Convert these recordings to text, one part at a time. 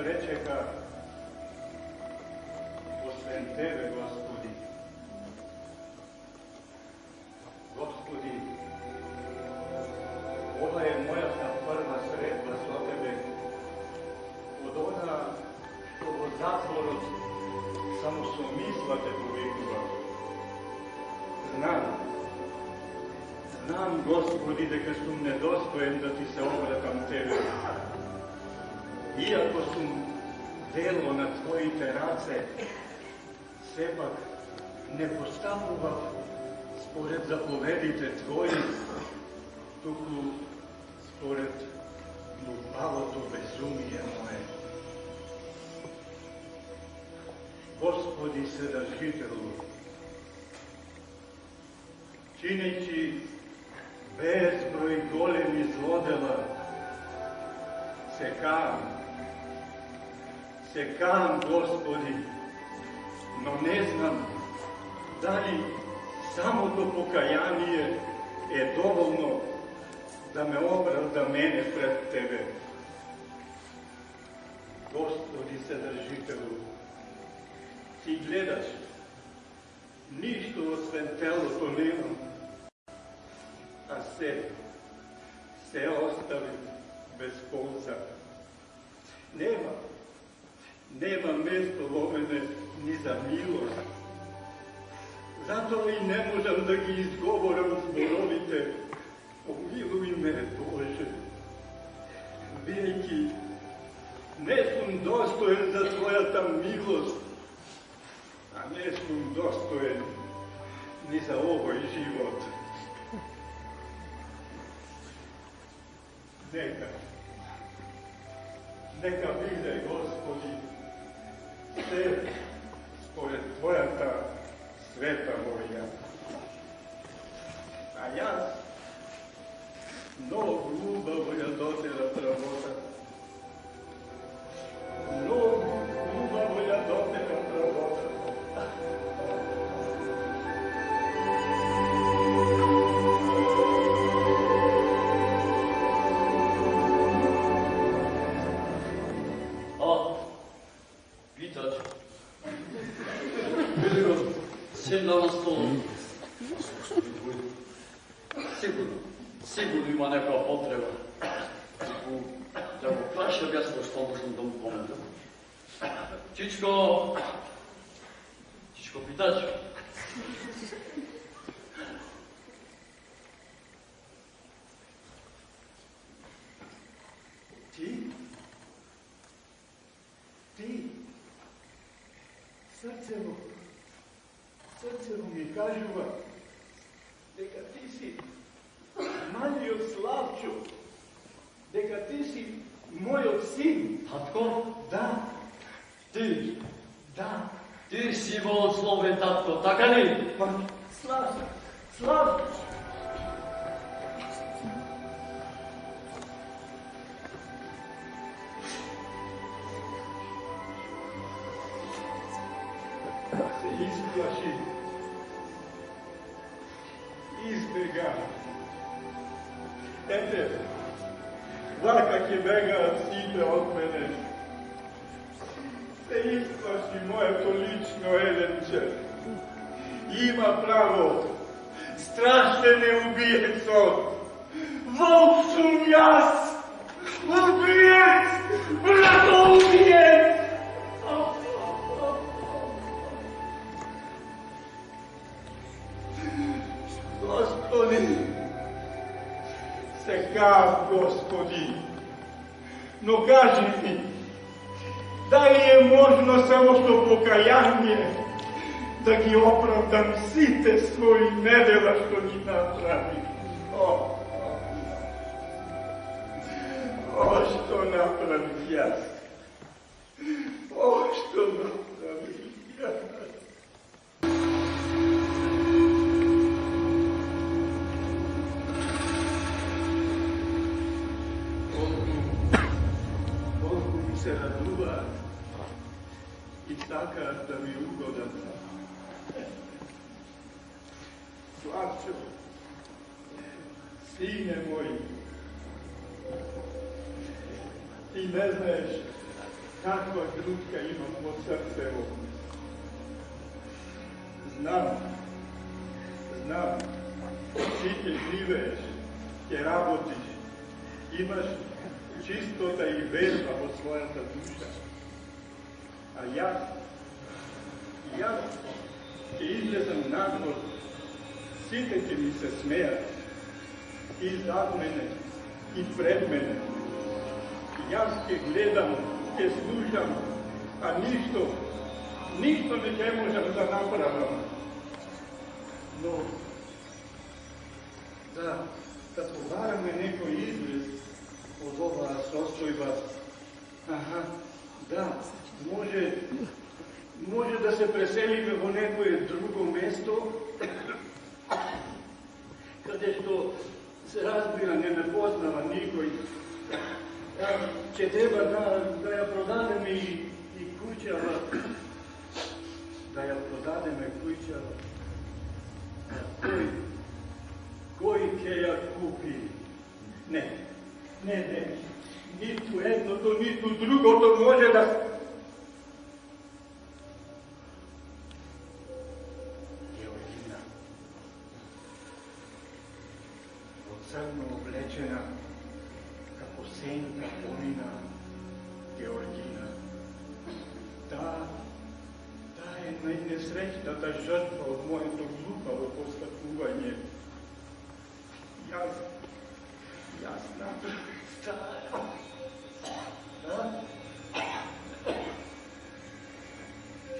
пречека освен Тебе, Господи. Господи, ова е мојата прва средба со Тебе. Од она што во затворот само со мисла Те повикував. Знам, Господи, дека сум недостоен да Ти се обратам Тебе. Иако сум дело на Твоите раце, сепак не постапував според заповедите Твои, туку според глупавото безумие мое. Господи Вседржителу, чинејќи безброј големи злодела, се каам, Господи, но не знам дали самото покаяние е доволно да ме оправда мене пред Тебе. Господи Вседржителу, Ти гледаш, ништо освен телото немам, а се остави без полза. Нема место во мене ни за милост. Затоа и не можам да ги изговорам зборовите помилуј ме, Боже, бидејќи не сум достоен за Твојата милост, а не сум достоен ни за овој живот. Нека биде, Господи, се според Твојата света волја. А јас многу убаво ја дотерав работа. Многу убаво ја дотерав работа. Седна на стол. Сигурно има некоја потреба. Да го прашам јас што можам да му помогам. Чичко питач. Ти, срцево ми кажува дека ти си малиот Славчо, дека ти си мојот син. Татко? Да. Ти? Да. Ти си мојот словен татко, така ли? Славчо. Изплаши. Избега. Ете, вака ќе бегаат сите од мене. Се изплаши моето лично еленче. Има право. Страшен е убиецот. Волк сум јас. Убиец! Брато убиец! Господи, но кажи ми, дали е можно само со покаяние да ги оправдам сите своји недела што ги направи? Што направи јас? Што направи јас? Се радуваат и сакаат да ми угодат. Славчо, сине мој, ти не знаеш Каква грудка имам во срцево. Знам, ти ќе живееш, ќе работиш, имаш чистота и верба во својата душа. А јас ќе излезам надвор, сите ќе ми се смеат, и зад мене, и пред мене. Јас ќе гледам, ќе слушам, а ништо не ќе можам да направам. Но, да побараме некој излез од оваа состојба, да, може да се преселиме во некое друго место, каде што се разбира, не ме познава никој. Ќе треба да ја продадеме и куќава. Да ја продадеме куќава. Кој ќе ја купи? Не. Ниту едното, ниту другото може да... Георгина, во црно облечена, како сенка помина Георгина. Таа е најнесреќната жртва од моето глупаво постапување. Јас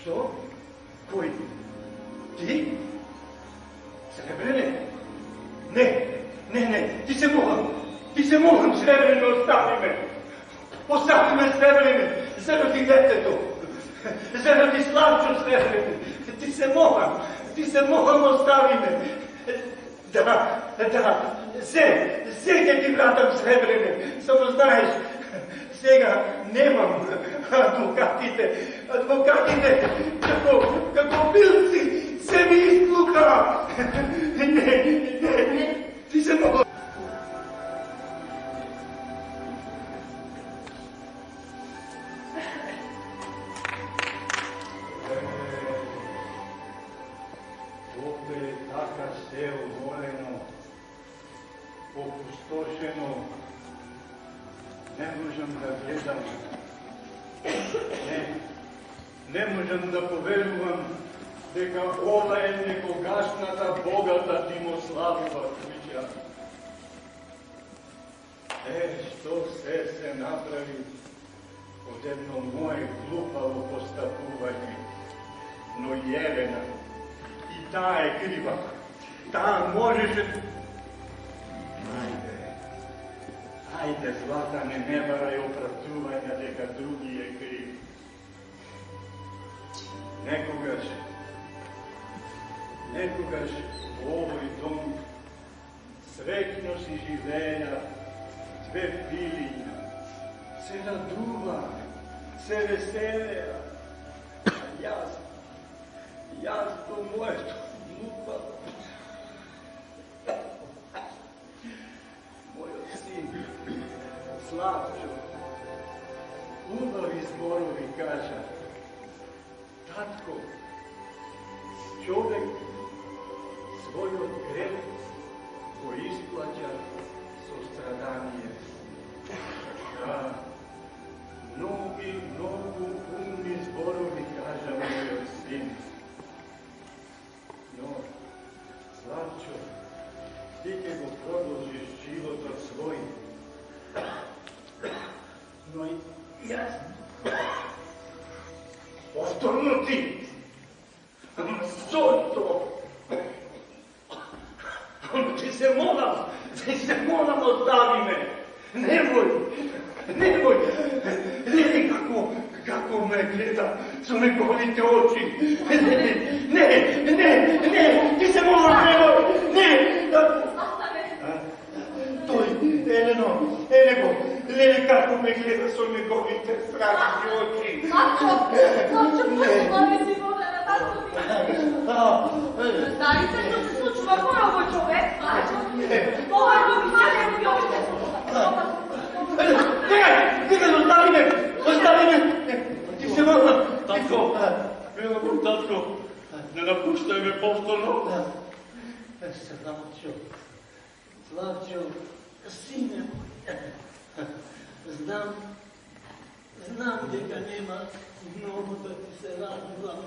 Што? Кој? Ти? Сребрене? Не, ти се могам, Сребрене, остави ме, Сребрене, заради детето, заради Славчо, Сребрене, ти се могам, остави ме. Да, се ќе ти вратам, Сребрене, само знаеш, сега немам адвокатите, како билци, се ми излука. Не, ти се могам. Овде така се оголено, опустошено, не можам да гледам, не можам да поверувам дека ова е некогашната богата Димославова куќа. Што се направи од едно моje глупаво постапување, но Јелена, и таа е крива, таа можеше... Ајде, Златане, не барај оправдувања дека други е крив. Некогаш во овој дом среќно си живеја, све пили, се радува, се веселеа. Јас по моето глупаво. Мојот син, Славчо, убави зборови кажа. Татко, човек својот грев го исплаќа со страдание. Многу умни зборови кажа мојот син. Но, Славчо, ти ќе го продолжиш животот свој. Но и јас... Повторно ти! Зошто? Ти се молам, остави ме! Немој! Гледај како ме гледа со неговите очи! Не! Ти се молам, немој! Тој, Елено, гледај како ме гледа со неговите страшни очи! Славчо, послави си вода на татко ми! Знаете што се случува кој овој човек? Ова го вијаде ми още случува! Нека, остави ме! ли ме повторно? Да. Славчо, сине мој, знам дека нема многу да ти се радувам.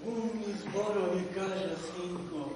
Умни зборови кажа, синко,